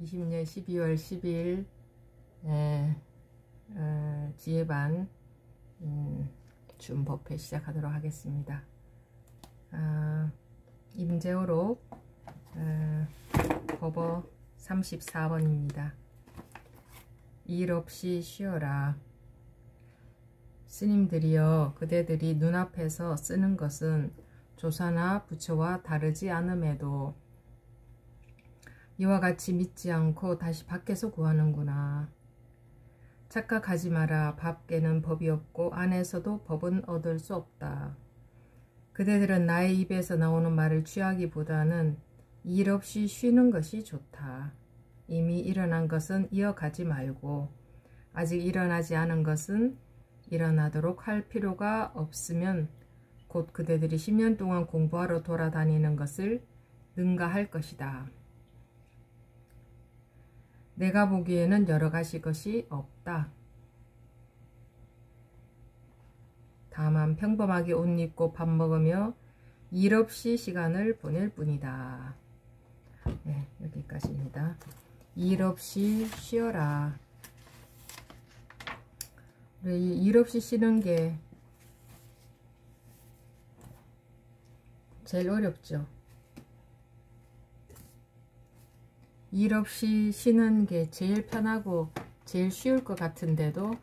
20년 12월 10일 지혜반 준법회 시작하도록 하겠습니다. 임재호록 법어 34번입니다. 일 없이 쉬어라. 스님들이여, 그대들이 눈앞에서 쓰는 것은 조사나 부처와 다르지 않음에도 이와 같이 믿지 않고 다시 밖에서 구하는구나. 착각하지 마라. 밖에는 법이 없고 안에서도 법은 얻을 수 없다. 그대들은 나의 입에서 나오는 말을 취하기보다는 일 없이 쉬는 것이 좋다. 이미 일어난 것은 이어가지 말고 아직 일어나지 않은 것은 일어나도록 할 필요가 없으면 곧 그대들이 10년 동안 공부하러 돌아다니는 것을 능가할 것이다. 내가 보기에는 여러 가지 것이 없다. 다만 평범하게 옷 입고 밥 먹으며 일 없이 시간을 보낼 뿐이다. 네, 여기까지입니다. 일 없이 쉬어라. 일 없이 쉬는 게 제일 어렵죠. 일 없이 쉬는 게 제일 편하고 제일 쉬울 것 같은데도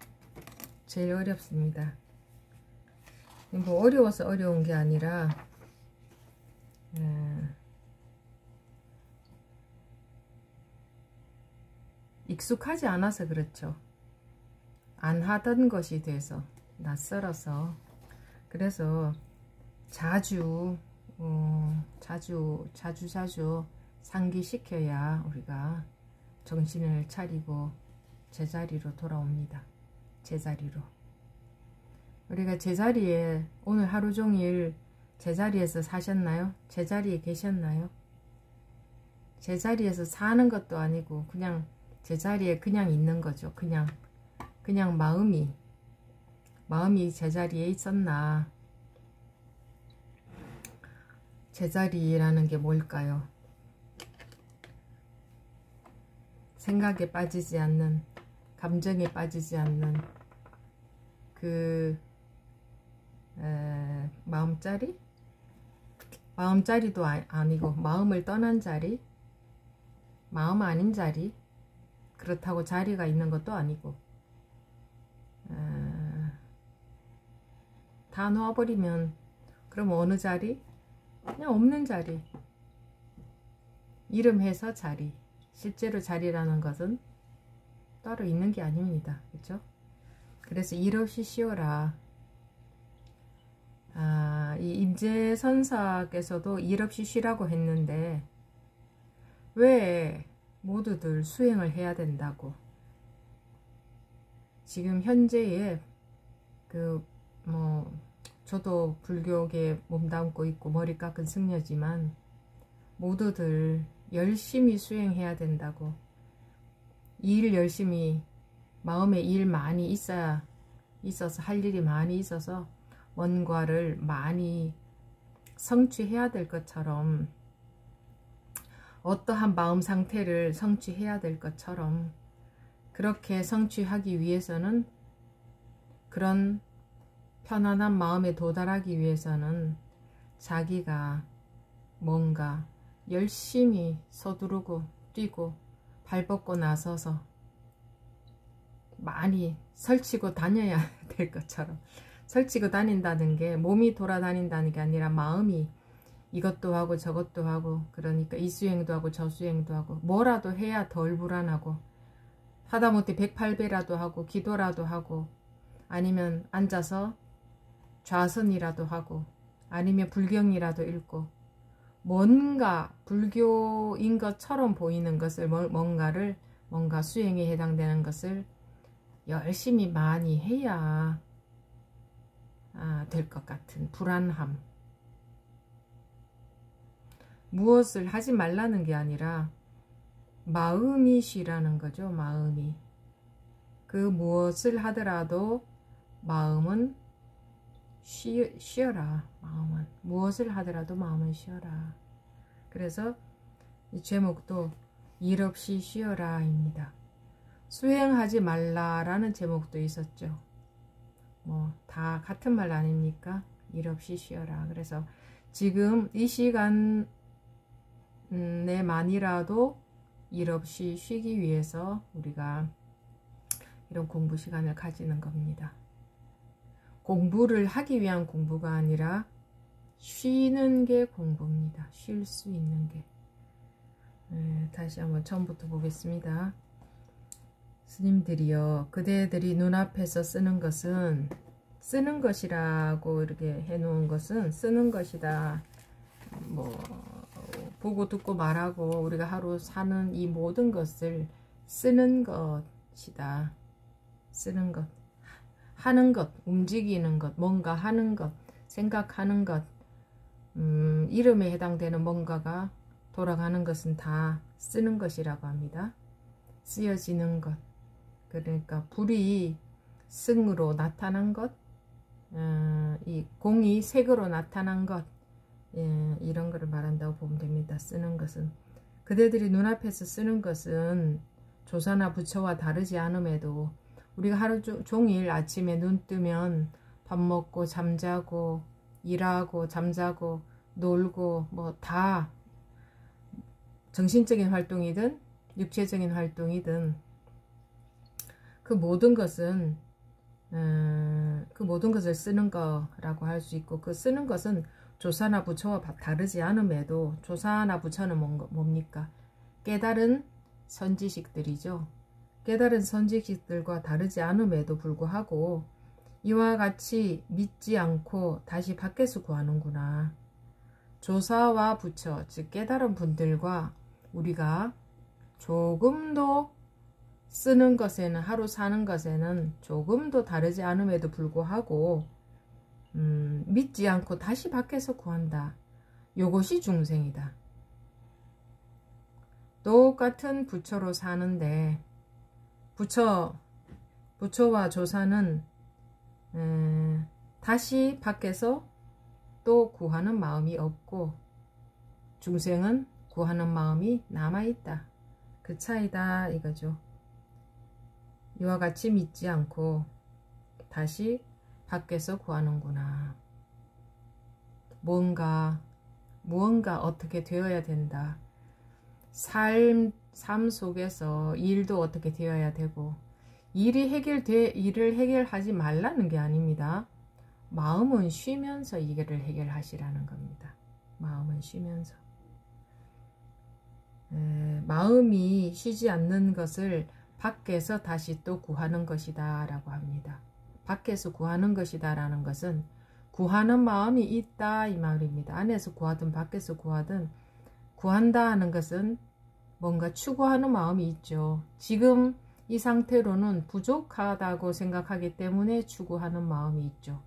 제일 어렵습니다. 뭐 어려워서 어려운 게 아니라 익숙하지 않아서 그렇죠. 안 하던 것이 돼서 낯설어서. 그래서 자주 상기시켜야 우리가 정신을 차리고 제자리로 돌아옵니다. 제자리로. 우리가 제자리에 오늘 하루 종일 제자리에서 사셨나요? 제자리에 계셨나요? 제자리에서 사는 것도 아니고 그냥 제자리에 그냥 있는 거죠. 그냥 마음이 제자리에 있었나? 제자리라는 게 뭘까요? 생각에 빠지지 않는, 감정에 빠지지 않는 그 마음자리? 마음자리도 아니고 마음을 떠난 자리? 마음 아닌 자리? 그렇다고 자리가 있는 것도 아니고 다 놓아버리면 그럼 어느 자리? 그냥 없는 자리. 이름해서 자리. 실제로 자리라는 것은 따로 있는 게 아닙니다. 그렇죠? 그래서 일 없이 쉬어라. 이 임재선사께서도 일 없이 쉬라고 했는데 왜 모두들 수행을 해야 된다고? 지금 현재의 저도 불교계에 몸담고 있고 머리 깎은 승려지만 모두들 열심히 수행해야 된다고. 일 열심히, 마음에 일 많이 있어서 할 일이 많이 있어서 뭔가를 많이 성취해야 될 것처럼, 어떠한 마음 상태를 성취해야 될 것처럼, 그렇게 성취하기 위해서는, 그런 편안한 마음에 도달하기 위해서는 자기가 뭔가 열심히 서두르고 뛰고 발벗고 나서서 많이 설치고 다녀야 될 것처럼, 설치고 다닌다는 게 몸이 돌아다닌다는 게 아니라 마음이 이것도 하고 저것도 하고, 그러니까 이 수행도 하고 저 수행도 하고, 뭐라도 해야 덜 불안하고, 하다못해 108배라도 하고 기도라도 하고, 아니면 앉아서 좌선이라도 하고, 아니면 불경이라도 읽고, 뭔가 불교인 것처럼 보이는 것을, 뭔가 수행에 해당되는 것을 열심히 많이 해야 될 것 같은 불안함. 무엇을 하지 말라는 게 아니라 마음이 쉬라는 거죠. 마음이. 그 무엇을 하더라도 마음은 쉬어라. 마음은 무엇을 하더라도 마음은 쉬어라. 그래서 이 제목도 일 없이 쉬어라 입니다. 수행하지 말라라는 제목도 있었죠. 뭐 다 같은 말 아닙니까? 일 없이 쉬어라. 그래서 지금 이 시간에만이라도 일 없이 쉬기 위해서 우리가 이런 공부 시간을 가지는 겁니다. 공부를 하기 위한 공부가 아니라 쉬는 게 공부입니다. 쉴 수 있는 게. 다시 한번 처음부터 보겠습니다. 스님들이여, 그대들이 눈앞에서 쓰는 것은, 쓰는 것이라고 이렇게 해놓은 것은 쓰는 것이다. 뭐 보고 듣고 말하고 우리가 하루 사는 이 모든 것을 쓰는 것이다. 쓰는 것, 하는 것, 움직이는 것, 뭔가 하는 것, 생각하는 것, 이름에 해당되는 뭔가가 돌아가는 것은 다 쓰는 것이라고 합니다. 쓰여지는 것, 그러니까 불이 승으로 나타난 것, 이 공이 색으로 나타난 것, 이런 거를 말한다고 보면 됩니다. 쓰는 것은, 그대들이 눈앞에서 쓰는 것은 조사나 부처와 다르지 않음에도 우리가 하루 종일 아침에 눈 뜨면 밥 먹고 잠자고 일하고 잠자고 놀고 뭐 다 정신적인 활동이든 육체적인 활동이든 그 모든 것은 그 모든 것을 쓰는 거라고 할 수 있고, 그 쓰는 것은 조사나 부처와 다르지 않음에도, 조사나 부처는 뭡니까? 깨달은 선지식들이죠. 깨달은 선지식들과 다르지 않음에도 불구하고 이와 같이 믿지 않고 다시 밖에서 구하는구나. 조사와 부처, 즉 깨달은 분들과 우리가 조금도 쓰는 것에는, 하루 사는 것에는 조금도 다르지 않음에도 불구하고 믿지 않고 다시 밖에서 구한다. 요것이 중생이다. 똑같은 부처로 사는데 부처와 조사는 다시 밖에서 또 구하는 마음이 없고, 중생은 구하는 마음이 남아있다. 그 차이다 이거죠. 이와 같이 믿지 않고 다시 밖에서 구하는구나. 무언가 어떻게 되어야 된다. 삶 속에서 일도 어떻게 되어야 되고, 일을 해결하지 말라는 게 아닙니다. 마음은 쉬면서 이거를 해결하시라는 겁니다. 마음은 쉬면서. 마음이 쉬지 않는 것을 밖에서 다시 또 구하는 것이다 라고 합니다. 밖에서 구하는 것이다 라는 것은 구하는 마음이 있다 이 말입니다. 안에서 구하든 밖에서 구하든, 구한다 하는 것은 뭔가 추구하는 마음이 있죠. 지금 이 상태로는 부족하다고 생각하기 때문에 추구하는 마음이 있죠.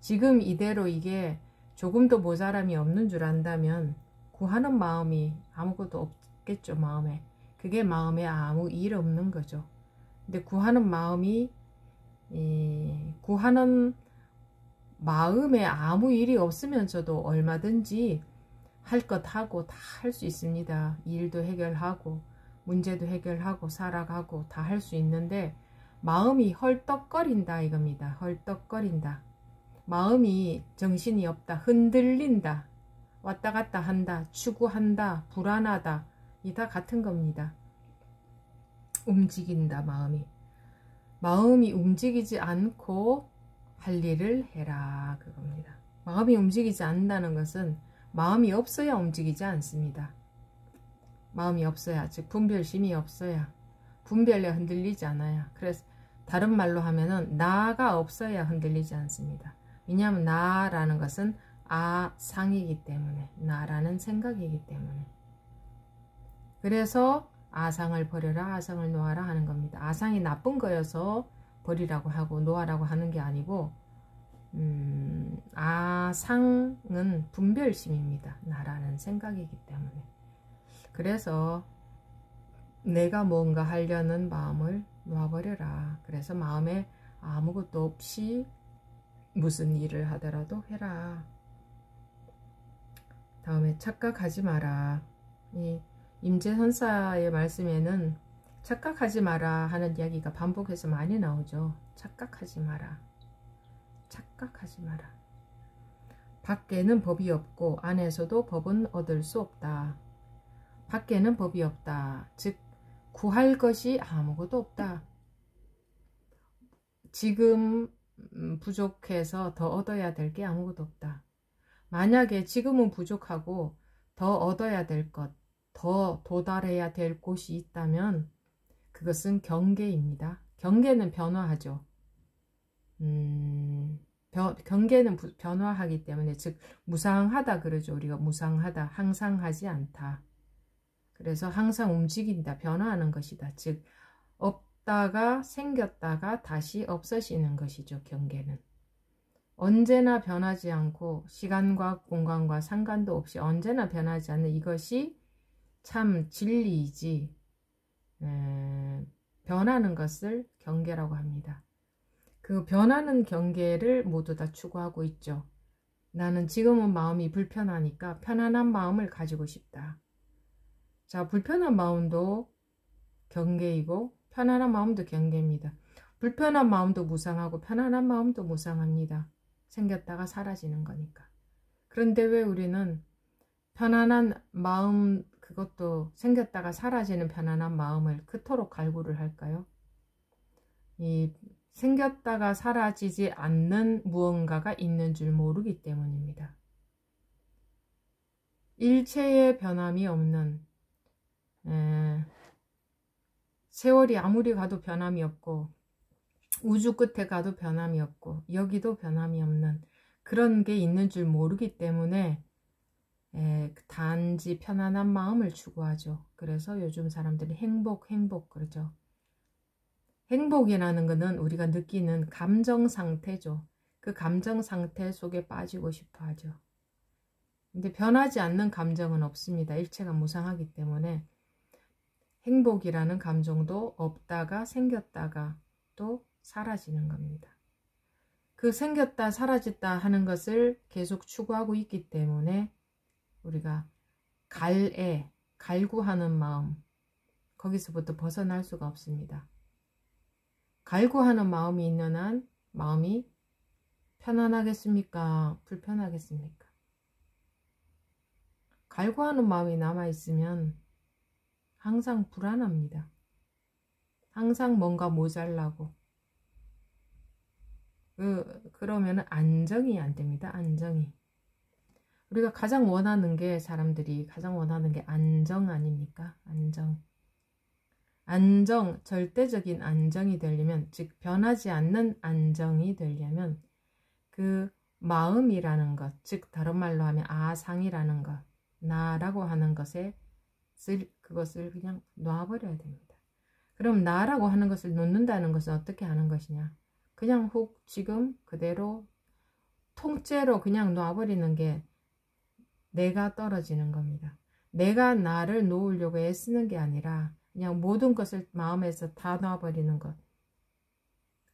지금 이대로 이게 조금도 모자람이 없는 줄 안다면 구하는 마음이 아무것도 없겠죠. 마음에. 그게 마음에 아무 일 없는 거죠. 근데 구하는 마음에 아무 일이 없으면서도 얼마든지 할 것 하고 다 할 수 있습니다. 일도 해결하고 문제도 해결하고 살아가고 다 할 수 있는데 마음이 헐떡거린다 이겁니다. 헐떡거린다. 마음이 정신이 없다. 흔들린다. 왔다 갔다 한다. 추구한다. 불안하다. 이 다 같은 겁니다. 움직인다 마음이. 마음이 움직이지 않고 할 일을 해라 그겁니다. 마음이 움직이지 않는다는 것은 마음이 없어야 움직이지 않습니다. 마음이 없어야, 즉 분별심이 없어야, 분별에 흔들리지 않아요. 그래서 다른 말로 하면은 나가 없어야 흔들리지 않습니다. 왜냐하면 나라는 것은 아상이기 때문에, 나라는 생각이기 때문에. 그래서 아상을 버려라, 아상을 놓아라 하는 겁니다. 아상이 나쁜 거여서 버리라고 하고 놓아라고 하는 게 아니고, 아상은 분별심입니다. 나라는 생각이기 때문에. 그래서 내가 뭔가 하려는 마음을 놓아버려라. 그래서 마음에 아무것도 없이 무슨 일을 하더라도 해라. 다음에 착각하지 마라. 임재선사의 말씀에는 착각하지 마라 하는 이야기가 반복해서 많이 나오죠. 착각하지 마라. 착각하지 마라. 밖에는 법이 없고 안에서도 법은 얻을 수 없다. 밖에는 법이 없다. 즉 구할 것이 아무것도 없다. 지금 부족해서 더 얻어야 될 게 아무것도 없다. 만약에 지금은 부족하고 더 얻어야 될 것, 더 도달해야 될 곳이 있다면 그것은 경계입니다. 경계는 변화하죠. 경계는 변화하기 때문에, 즉 무상하다 그러죠. 우리가 무상하다, 항상 하지 않다. 그래서 항상 움직인다, 변화하는 것이다. 즉 없다가 생겼다가 다시 없어지는 것이죠. 경계는 언제나 변하지 않고 시간과 공간과 상관도 없이 언제나 변하지 않는 이것이 참 진리이지, 변하는 것을 경계라고 합니다. 그 변하는 경계를 모두 다 추구하고 있죠. 나는 지금은 마음이 불편하니까 편안한 마음을 가지고 싶다. 자, 불편한 마음도 경계이고 편안한 마음도 경계입니다. 불편한 마음도 무상하고 편안한 마음도 무상합니다. 생겼다가 사라지는 거니까. 그런데 왜 우리는 편안한 마음, 그것도 생겼다가 사라지는 편안한 마음을 그토록 갈구를 할까요? 이 생겼다가 사라지지 않는 무언가가 있는 줄 모르기 때문입니다. 일체의 변함이 없는, 세월이 아무리 가도 변함이 없고 우주 끝에 가도 변함이 없고 여기도 변함이 없는 그런 게 있는 줄 모르기 때문에 단지 편안한 마음을 추구하죠. 그래서 요즘 사람들이 행복 그러죠. 행복이라는 것은 우리가 느끼는 감정 상태죠. 그 감정 상태 속에 빠지고 싶어 하죠. 근데 변하지 않는 감정은 없습니다. 일체가 무상하기 때문에 행복이라는 감정도 없다가 생겼다가 또 사라지는 겁니다. 그 생겼다 사라졌다 하는 것을 계속 추구하고 있기 때문에 우리가 갈구하는 마음, 거기서부터 벗어날 수가 없습니다. 갈구하는 마음이 있는 한 마음이 편안하겠습니까? 불편하겠습니까? 갈구하는 마음이 남아있으면 항상 불안합니다. 항상 뭔가 모자라고. 그러면 안정이 안 됩니다. 안정이. 우리가 가장 원하는 게, 사람들이 가장 원하는 게 안정 아닙니까? 안정. 안정, 절대적인 안정이 되려면, 즉 변하지 않는 안정이 되려면 그 마음이라는 것, 즉 다른 말로 하면 아상이라는 것, 나라고 하는 그것을 그냥 놔버려야 됩니다. 그럼 나라고 하는 것을 놓는다는 것은 어떻게 하는 것이냐? 그냥 훅 지금 그대로 통째로 그냥 놔버리는 게 내가 떨어지는 겁니다. 내가 나를 놓으려고 애쓰는 게 아니라 그냥 모든 것을 마음에서 다 놔버리는 것.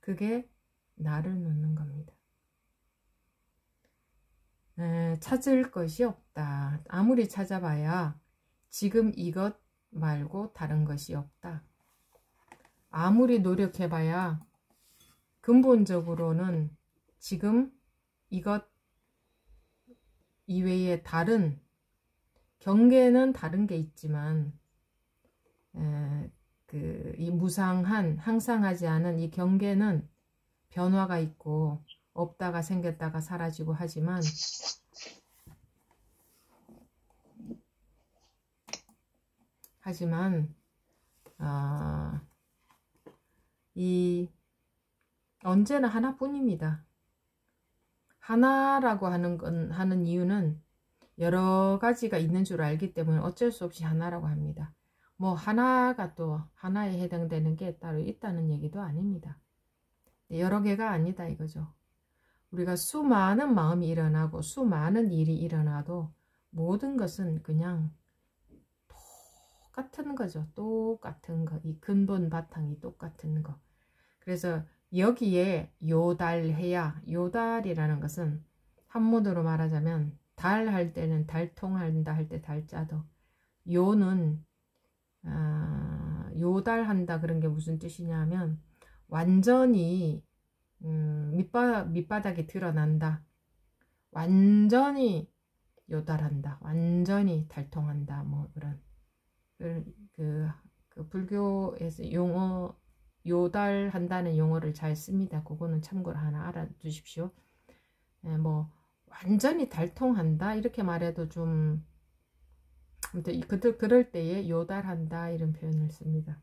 그게 나를 놓는 겁니다. 찾을 것이 없다. 아무리 찾아봐야 지금 이것 말고 다른 것이 없다. 아무리 노력해봐야 근본적으로는 지금 이것 이외에 다른, 경계는 다른 게 있지만 이 무상한, 항상 하지 않은 이 경계는 변화가 있고 없다가 생겼다가 사라지고 하지만 이 언제나 하나뿐입니다. 하나라고 하는 이유는 여러 가지가 있는 줄 알기 때문에 어쩔 수 없이 하나라고 합니다. 뭐 하나가 또 하나에 해당되는 게 따로 있다는 얘기도 아닙니다. 여러 개가 아니다 이거죠. 우리가 수많은 마음이 일어나고 수많은 일이 일어나도 모든 것은 그냥 똑같은 거죠. 똑같은 거. 이 근본 바탕이 똑같은 거. 그래서 여기에 요달해야, 요달이라는 것은 한문으로 말하자면 달 할 때는 달통한다 할 때 달자도, 요는 요달한다 그런 게 무슨 뜻이냐면 완전히 밑바닥이 드러난다. 완전히 요달한다. 완전히 달통한다. 뭐 그런 그 불교에서 용어 요달한다는 용어를 잘 씁니다. 그거는 참고로 하나 알아두십시오. 뭐 완전히 달통한다 이렇게 말해도 좀 아무튼 그럴 때에 요달한다 이런 표현을 씁니다.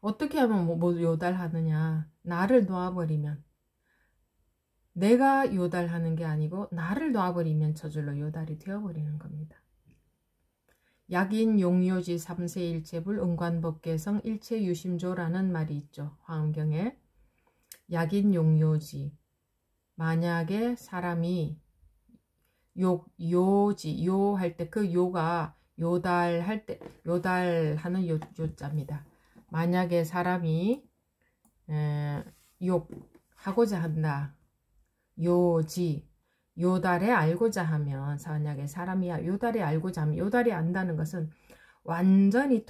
어떻게 하면 뭐 요달하느냐. 나를 놔버리면, 내가 요달하는 게 아니고 나를 놔버리면 저절로 요달이 되어버리는 겁니다. 약인 용요지 삼세일체불 응관법계성 일체유심조라는 말이 있죠. 화엄경에. 약인 용요지, 만약에 사람이 요지 요 할 때 그 요가 요달할 때 요달하는 요자입니다. 만약에 사람이 욕하고자 한다. 요지 요달에 알고자 하면, 만약에 사람이 요달에 알고자 하면, 요달이 안다는 것은 완전히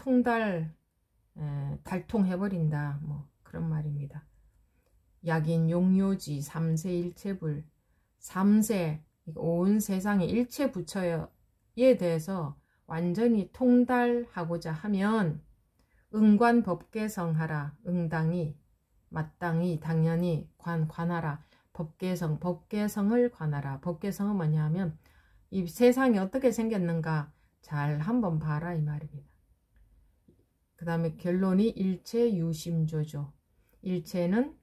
달통해버린다. 뭐 그런 말입니다. 약인 용요지 삼세일체불, 삼세 온 세상의 일체 부처에 대해서 완전히 통달하고자 하면 응관법계성하라. 응당히 마땅히 당연히 관하라. 법계성을 관하라. 법계성은 뭐냐 하면 이 세상이 어떻게 생겼는가 잘 한번 봐라 이 말입니다. 그 다음에 결론이 일체유심조죠. 일체는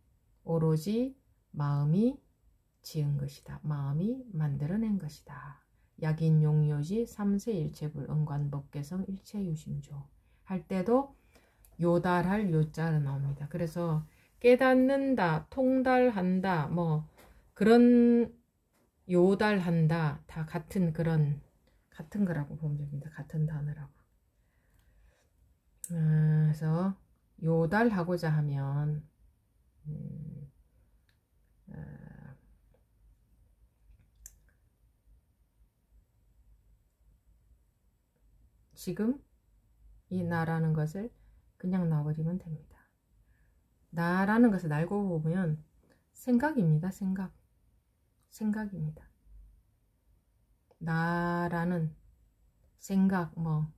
오로지 마음이 지은 것이다. 마음이 만들어낸 것이다. 약인 용요지 삼세일체불 응관법계성 일체유심조 할 때도 요달할 요자가 나옵니다. 그래서 깨닫는다, 통달한다, 뭐 그런 요달한다 다 같은 거라고 보면 됩니다. 같은 단어라고. 그래서 요달하고자 하면 지금 이 나라는 것을 그냥 놔버리면 됩니다. 나라는 것을 알고 보면 생각입니다. 생각입니다. 나라는 생각, 뭐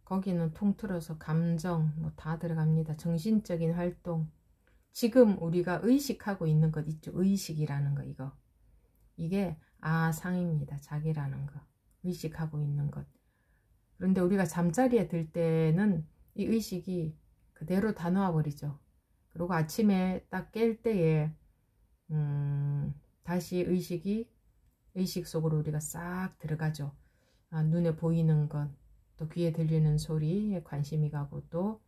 거기는 통틀어서 감정 뭐 다 들어갑니다. 정신적인 활동, 지금 우리가 의식하고 있는 것 있죠. 의식이라는 거, 이게 아상입니다. 자기라는 거, 의식하고 있는 것. 그런데 우리가 잠자리에 들 때는 이 의식이 그대로 다 놓아버리죠. 그리고 아침에 딱 깰 때에 다시 의식 속으로 우리가 싹 들어가죠. 눈에 보이는 것, 또 귀에 들리는 소리에 관심이 가고, 또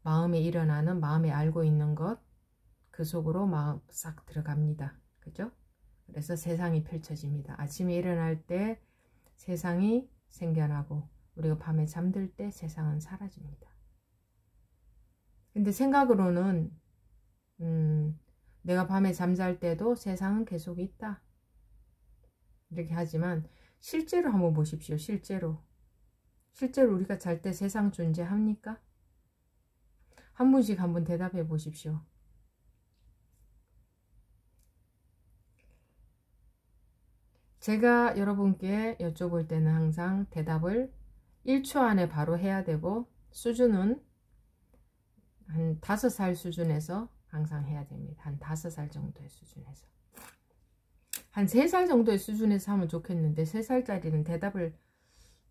마음에 일어나는, 마음에 알고 있는 것, 그 속으로 마음 싹 들어갑니다. 그죠? 그래서 세상이 펼쳐집니다. 아침에 일어날 때 세상이 생겨나고, 우리가 밤에 잠들 때 세상은 사라집니다. 근데 생각으로는 내가 밤에 잠잘 때도 세상은 계속 있다 이렇게 하지만, 실제로 한번 보십시오. 실제로 우리가 잘 때 세상 존재합니까? 한 분씩 한번 대답해 보십시오. 제가 여러분께 여쭤볼 때는 항상 대답을 1초 안에 바로 해야 되고, 수준은 한 5살 수준에서 항상 해야 됩니다. 한 5살 정도의 수준에서. 한 3살 정도의 수준에서 하면 좋겠는데, 3살짜리는 대답을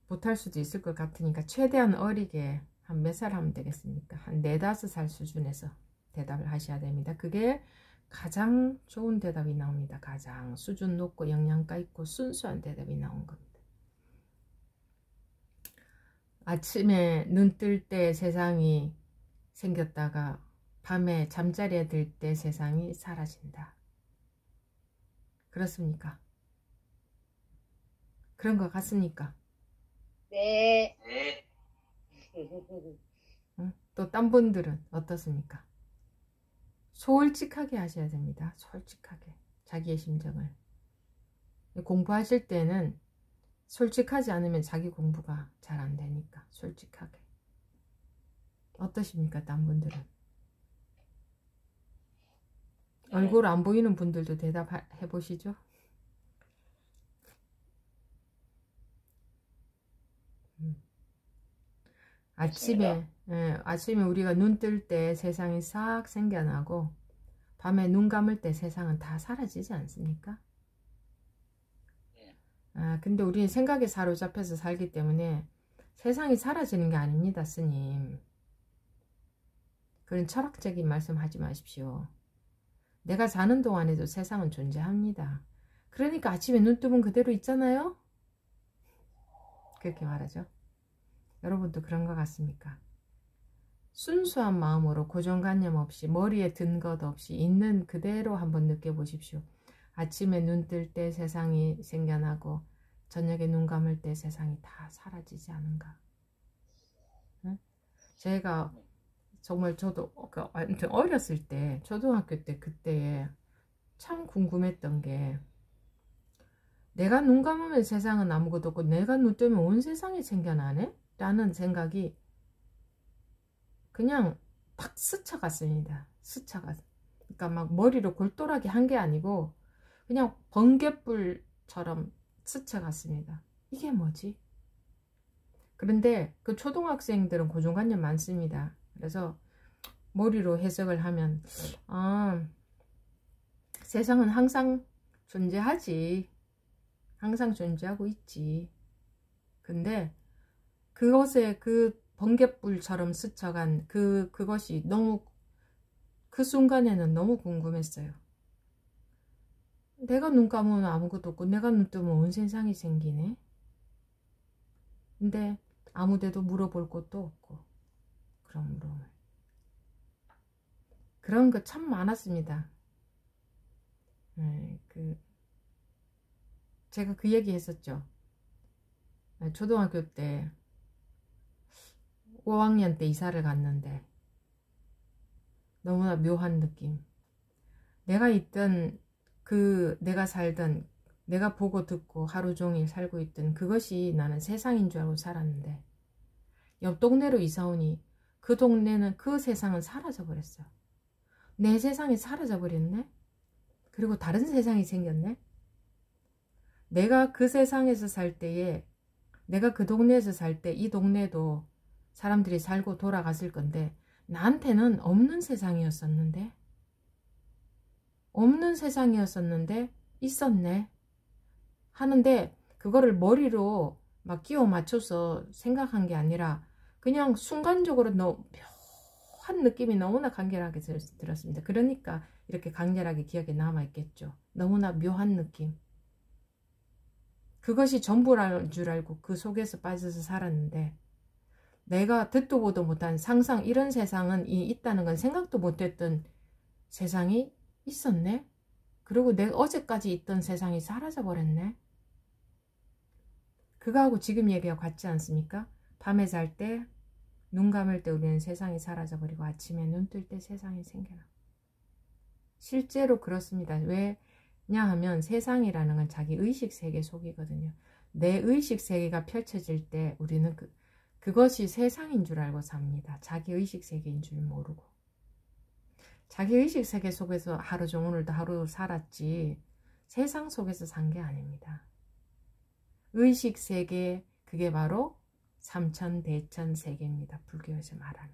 못할 수도 있을 것 같으니까 최대한 어리게 한 몇 살 하면 되겠습니까? 한 4, 5살 수준에서 대답을 하셔야 됩니다. 그게 가장 좋은 대답이 나옵니다. 가장 수준 높고 영양가 있고 순수한 대답이 나온 겁니다. 아침에 눈 뜰 때 세상이 생겼다가 밤에 잠자리에 들 때 세상이 사라진다. 그렇습니까? 그런 것 같습니까? 네. 또 딴 분들은 어떻습니까? 솔직하게 하셔야 됩니다. 솔직하게 자기의 심정을. 공부하실 때는 솔직하지 않으면 자기 공부가 잘 안 되니까 솔직하게. 어떠십니까? 딴 분들은? 네. 얼굴 안 보이는 분들도 대답해 보시죠. 아침에 우리가 눈 뜰 때 세상이 싹 생겨나고 밤에 눈 감을 때 세상은 다 사라지지 않습니까? 근데 우리는 생각에 사로잡혀서 살기 때문에 세상이 사라지는 게 아닙니다, 스님. 그런 철학적인 말씀 하지 마십시오. 내가 사는 동안에도 세상은 존재합니다. 그러니까 아침에 눈 뜨면 그대로 있잖아요? 그렇게 말하죠. 여러분도 그런 것 같습니까? 순수한 마음으로 고정관념 없이 머리에 든 것 없이 있는 그대로 한번 느껴보십시오. 아침에 눈 뜰 때 세상이 생겨나고 저녁에 눈 감을 때 세상이 다 사라지지 않은가? 응? 제가 정말 저도 아무튼 어렸을 때 초등학교 때 그때에 참 궁금했던 게 내가 눈 감으면 세상은 아무것도 없고 내가 눈 뜨면 온 세상이 생겨나네? 라는 생각이 그냥 팍 스쳐갔습니다. 스쳐갔어. 그러니까 막 머리로 골똘하게 한 게 아니고 그냥 번개불처럼 스쳐갔습니다. 이게 뭐지? 그런데 그 초등학생들은 고정관념 많습니다. 그래서 머리로 해석을 하면 세상은 항상 존재하지. 항상 존재하고 있지. 근데 그것에 그 번갯불처럼 스쳐간 그것이 너무 그 순간에는 너무 궁금했어요. 내가 눈 감으면 아무것도 없고 내가 눈 뜨면 온 세상이 생기네. 근데 아무데도 물어볼 것도 없고 그런 물음을. 그런 거 참 많았습니다. 제가 그 얘기 했었죠. 초등학교 때 5학년 때 이사를 갔는데 너무나 묘한 느낌. 내가 있던 내가 살던 내가 보고 듣고 하루 종일 살고 있던 그것이 나는 세상인 줄 알고 살았는데 옆 동네로 이사 오니 그 동네는 그 세상은 사라져 버렸어. 내 세상이 사라져 버렸네. 그리고 다른 세상이 생겼네. 내가 그 세상에서 살 때에 내가 그 동네에서 살 때 이 동네도 사람들이 살고 돌아갔을 건데 나한테는 없는 세상이었었는데 있었네 하는데 그거를 머리로 막 끼워 맞춰서 생각한 게 아니라 그냥 순간적으로 묘한 느낌이 너무나 강렬하게 들었습니다. 그러니까 이렇게 강렬하게 기억에 남아있겠죠. 너무나 묘한 느낌. 그것이 전부랄 줄 알고 그 속에서 빠져서 살았는데 내가 듣도 보도 못한 상상 이런 세상은 있다는 건 생각도 못했던 세상이 있었네. 그리고 내가 어제까지 있던 세상이 사라져 버렸네. 그거하고 지금 얘기가 같지 않습니까? 밤에 잘 때 눈 감을 때 우리는 세상이 사라져 버리고 아침에 눈 뜰 때 세상이 생겨나. 실제로 그렇습니다. 왜냐 하면 세상이라는 건 자기 의식 세계 속이거든요. 내 의식 세계가 펼쳐질 때 우리는 그것이 세상인 줄 알고 삽니다. 자기 의식 세계인 줄 모르고. 자기 의식 세계 속에서 하루 종일 오늘도 하루 살았지 세상 속에서 산 게 아닙니다. 의식 세계 그게 바로 삼천 대천 세계입니다. 불교에서 말하는.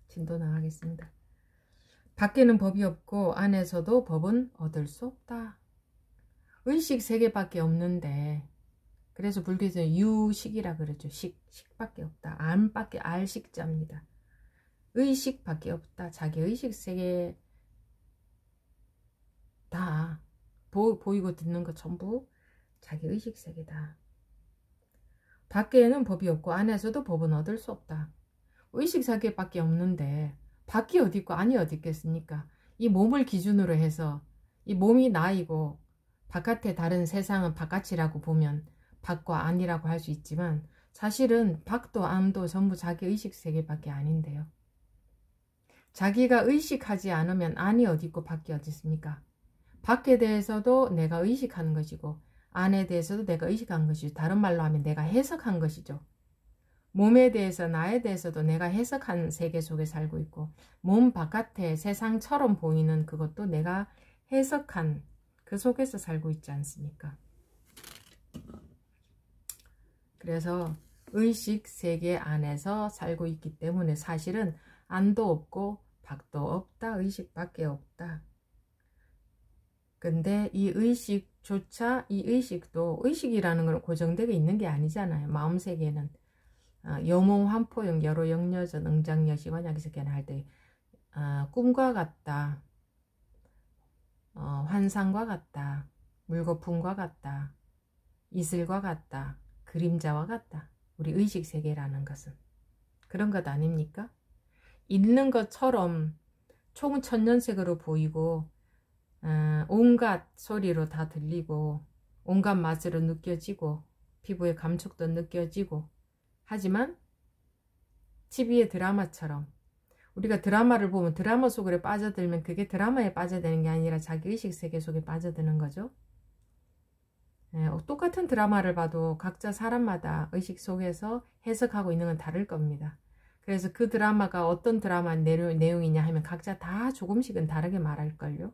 진도 나가겠습니다. 밖에는 법이 없고 안에서도 법은 얻을 수 없다. 의식 세계밖에 없는데 그래서 불교에서는 유식이라 그러죠. 식밖에 없다. 알식자입니다. 의식밖에 없다. 자기 의식 세계 다 보이고 듣는 것 전부 자기 의식 세계다. 밖에는 법이 없고 안에서도 법은 얻을 수 없다. 의식 세계밖에 없는데 밖이 어디 있고 안이 어디 있겠습니까? 이 몸을 기준으로 해서 이 몸이 나이고 바깥에 다른 세상은 바깥이라고 보면 밖과 안이라고 할 수 있지만 사실은 밖도 안도 전부 자기 의식 세계밖에 아닌데요. 자기가 의식하지 않으면 안이 어디 있고 밖이 어디 있습니까? 밖에 대해서도 내가 의식하는 것이고 안에 대해서도 내가 의식한 것이죠. 다른 말로 하면 내가 해석한 것이죠. 몸에 대해서 나에 대해서도 내가 해석한 세계 속에 살고 있고 몸 바깥에 세상처럼 보이는 그것도 내가 해석한 그 속에서 살고 있지 않습니까? 그래서 의식 세계 안에서 살고 있기 때문에 사실은 안도 없고 밖도 없다. 의식밖에 없다. 근데 이 의식조차 이 의식도 의식이라는 건 고정되게 있는 게 아니잖아요. 마음 세계는 여몽 환포영 여로 영여전 응장여시관 야기석견 할때 꿈과 같다. 환상과 같다. 물거품과 같다. 이슬과 같다. 그림자와 같다. 우리 의식 세계라는 것은 그런 것 아닙니까? 있는 것처럼 총천연색으로 보이고 온갖 소리로 다 들리고 온갖 맛으로 느껴지고 피부의 감촉도 느껴지고 하지만 TV의 드라마처럼 우리가 드라마를 보면 드라마 속으로 빠져들면 그게 드라마에 빠져드는 게 아니라 자기 의식 세계 속에 빠져드는 거죠. 똑같은 드라마를 봐도 각자 사람마다 의식 속에서 해석하고 있는 건 다를 겁니다. 그래서 그 드라마가 어떤 드라마 내용이냐 하면 각자 다 조금씩은 다르게 말할걸요.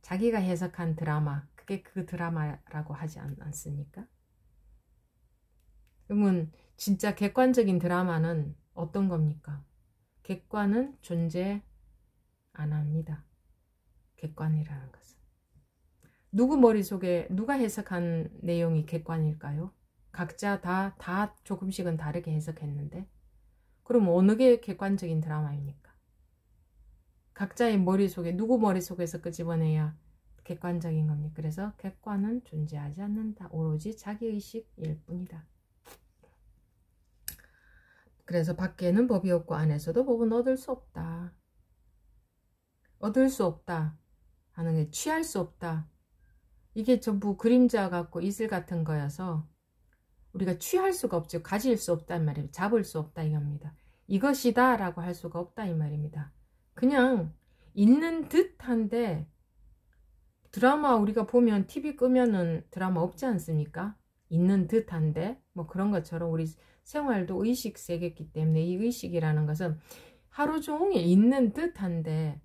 자기가 해석한 드라마, 그게 그 드라마라고 하지 않습니까? 그러면 진짜 객관적인 드라마는 어떤 겁니까? 객관은 존재 안 합니다. 객관이라는 것은. 누구 머릿속에 누가 해석한 내용이 객관일까요? 각자 다 조금씩은 다르게 해석했는데 그럼 어느 게 객관적인 드라마입니까? 각자의 머릿속에 누구 머릿속에서 끄집어내야 객관적인 겁니다. 그래서 객관은 존재하지 않는다. 오로지 자기의식일 뿐이다. 그래서 밖에는 법이 없고 안에서도 법은 얻을 수 없다. 얻을 수 없다 하는 게 취할 수 없다. 이게 전부 그림자 같고 이슬 같은 거여서 우리가 취할 수가 없죠. 가질 수 없다 이 말이에요. 잡을 수 없다 이겁니다. 이것이다 라고 할 수가 없다 이 말입니다. 그냥 있는 듯한데 드라마 우리가 보면 TV 끄면은 드라마 없지 않습니까? 있는 듯한데 뭐 그런 것처럼 우리 생활도 의식 세계이기 때문에 이 의식이라는 것은 하루 종일 있는 듯한데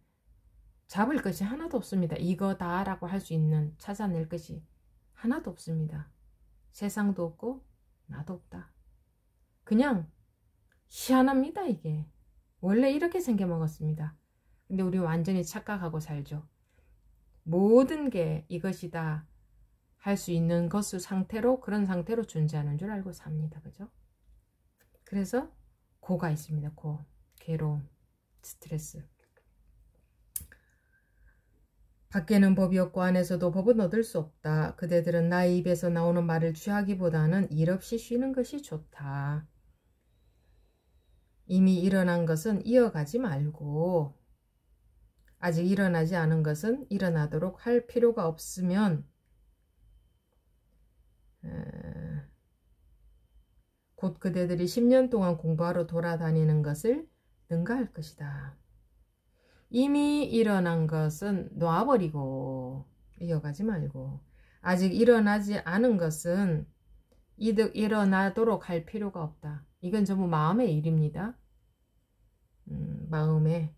잡을 것이 하나도 없습니다. 이거다 라고 할 수 있는 찾아낼 것이 하나도 없습니다. 세상도 없고 나도 없다. 그냥 희한합니다. 이게 원래 이렇게 생겨 먹었습니다. 근데 우리 완전히 착각하고 살죠. 모든 게 이것이다 할 수 있는 것수 상태로 그런 상태로 존재하는 줄 알고 삽니다. 그죠? 그래서 고가 있습니다. 고, 괴로움, 스트레스. 밖에는 법이 없고 안에서도 법은 얻을 수 없다. 그대들은 나의 입에서 나오는 말을 취하기보다는 일 없이 쉬는 것이 좋다. 이미 일어난 것은 이어가지 말고 아직 일어나지 않은 것은 일어나도록 할 필요가 없으면 곧 그대들이 10년 동안 공부하러 돌아다니는 것을 능가할 것이다. 이미 일어난 것은 놔버리고 이어가지 말고 아직 일어나지 않은 것은 이득 일어나도록 할 필요가 없다. 이건 전부 마음의 일입니다. 마음에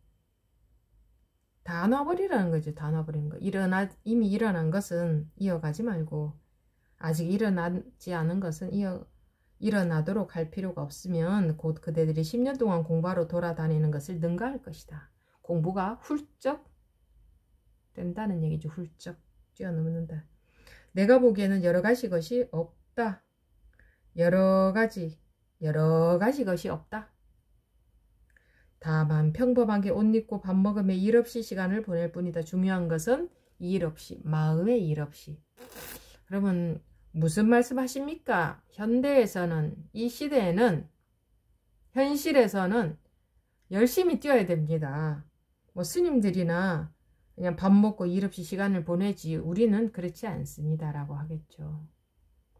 다 놔버리라는 거죠. 다 놔버리는 거. 이미 일어난 것은 이어가지 말고 아직 일어나지 않은 것은 일어나도록 할 필요가 없으면 곧 그대들이 10년 동안 공부하러 돌아다니는 것을 능가할 것이다. 공부가 훌쩍 된다는 얘기죠. 훌쩍 뛰어넘는다. 내가 보기에는 여러 가지 것이 없다. 여러 가지 것이 없다. 다만 평범하게 옷 입고 밥 먹으며 일 없이 시간을 보낼 뿐이다. 중요한 것은 일 없이, 마음의 일 없이. 그러면 무슨 말씀 하십니까? 현대에서는, 이 시대에는, 현실에서는 열심히 뛰어야 됩니다. 뭐 스님들이나 그냥 밥 먹고 일 없이 시간을 보내지 우리는 그렇지 않습니다 라고 하겠죠.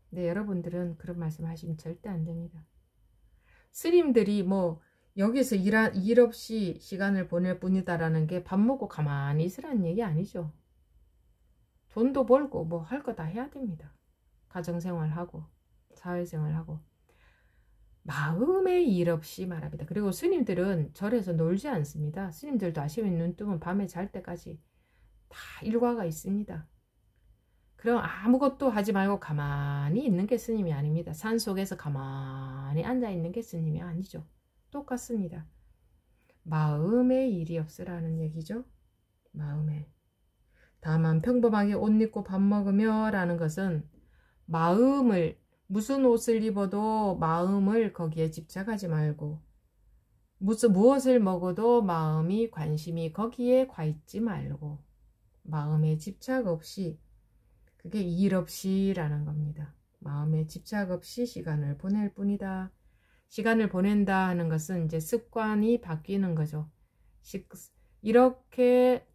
근데 여러분들은 그런 말씀 하시면 절대 안 됩니다. 스님들이 뭐 여기서 일 없이 시간을 보낼 뿐이다라는 게 밥 먹고 가만히 있으라는 얘기 아니죠. 돈도 벌고 뭐 할 거 다 해야 됩니다. 가정생활하고 사회생활하고 마음의 일 없이 말합니다. 그리고 스님들은 절에서 놀지 않습니다. 스님들도 아시면 눈 뜨면 밤에 잘 때까지 다 일과가 있습니다. 그럼 아무것도 하지 말고 가만히 있는 게 스님이 아닙니다. 산속에서 가만히 앉아 있는 게 스님이 아니죠. 똑같습니다. 마음의 일이 없으라는 얘기죠. 마음에. 다만 평범하게 옷 입고 밥 먹으며 라는 것은 마음을 무슨 옷을 입어도 마음을 거기에 집착하지 말고 무엇을 먹어도 마음이 관심이 거기에 가 있지 말고 마음에 집착 없이 그게 일 없이 라는 겁니다. 마음에 집착 없이 시간을 보낼 뿐이다. 시간을 보낸다 하는 것은 이제 습관이 바뀌는 거죠. 이렇게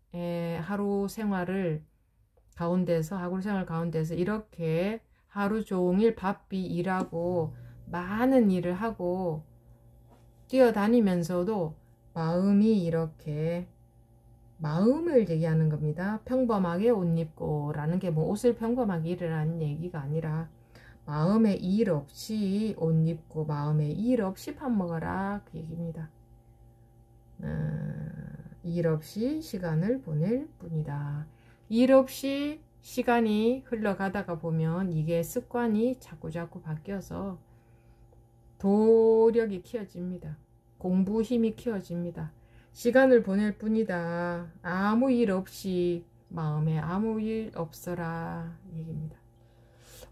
하루 생활 가운데서 이렇게 하루 종일 바삐 일하고 많은 일을 하고 뛰어다니면서도 마음이 이렇게 마음을 얘기하는 겁니다. 평범하게 옷 입고 라는 게 뭐 옷을 평범하게 입으라는 얘기가 아니라 마음에 일 없이 옷 입고 마음에 일 없이 밥 먹어라 그 얘기입니다. 일 없이 시간을 보낼 뿐이다. 일 없이 시간이 흘러가다가 보면 이게 습관이 자꾸자꾸 바뀌어서 도력이 키워집니다. 공부 힘이 키워집니다. 시간을 보낼 뿐이다. 아무 일 없이 마음에 아무 일 없어라 얘기입니다.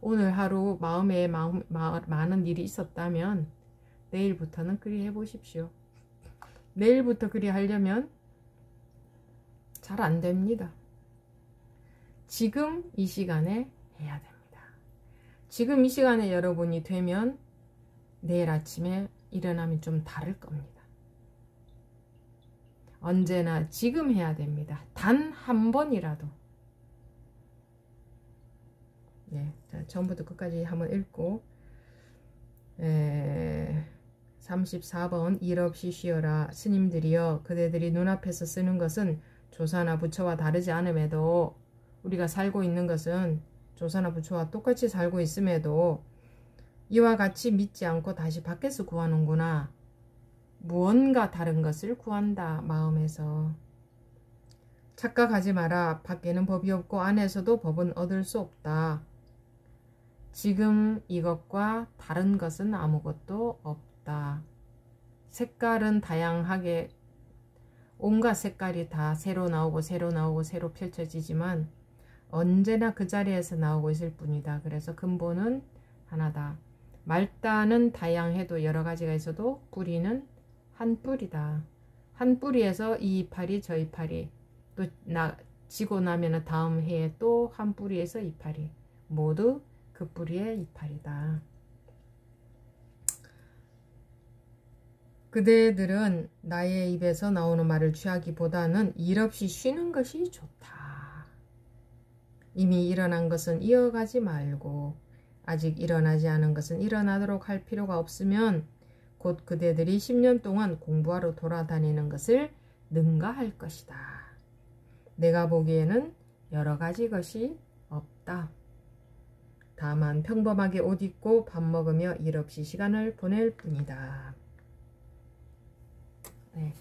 오늘 하루 마음에 많은 일이 있었다면 내일부터는 그리 해보십시오. 내일부터 그리 하려면 잘 안 됩니다. 지금 이 시간에 해야 됩니다. 지금 이 시간에 여러분이 되면 내일 아침에 일어나면 좀 다를 겁니다. 언제나 지금 해야 됩니다. 단 한 번이라도. 네, 자, 처음부터 끝까지 한번 읽고 34번 일 없이 쉬어라. 스님들이여 그대들이 눈앞에서 쓰는 것은 조사나 부처와 다르지 않음에도 우리가 살고 있는 것은 조사나 부처와 똑같이 살고 있음에도 이와 같이 믿지 않고 다시 밖에서 구하는구나. 무언가 다른 것을 구한다. 마음에서. 착각하지 마라. 밖에는 법이 없고 안에서도 법은 얻을 수 없다. 지금 이것과 다른 것은 아무것도 없다. 색깔은 다양하게 온갖 색깔이 다 새로 나오고 새로 펼쳐지지만 언제나 그 자리에서 나오고 있을 뿐이다. 그래서 근본은 하나다. 말단은 다양해도 여러 가지가 있어도 뿌리는 한 뿌리다. 한 뿌리에서 이 이파리 저 이파리 또 지고 나면 다음 해에 또 한 뿌리에서 이파리 모두 그 뿌리의 이파리다. 그대들은 나의 입에서 나오는 말을 취하기보다는 일 없이 쉬는 것이 좋다. 이미 일어난 것은 이어가지 말고 아직 일어나지 않은 것은 일어나도록 할 필요가 없으면 곧 그대들이 10년 동안 공부하러 돌아다니는 것을 능가할 것이다. 내가 보기에는 여러 가지 것이 없다. 다만 평범하게 옷 입고 밥 먹으며 일 없이 시간을 보낼 뿐이다. 네.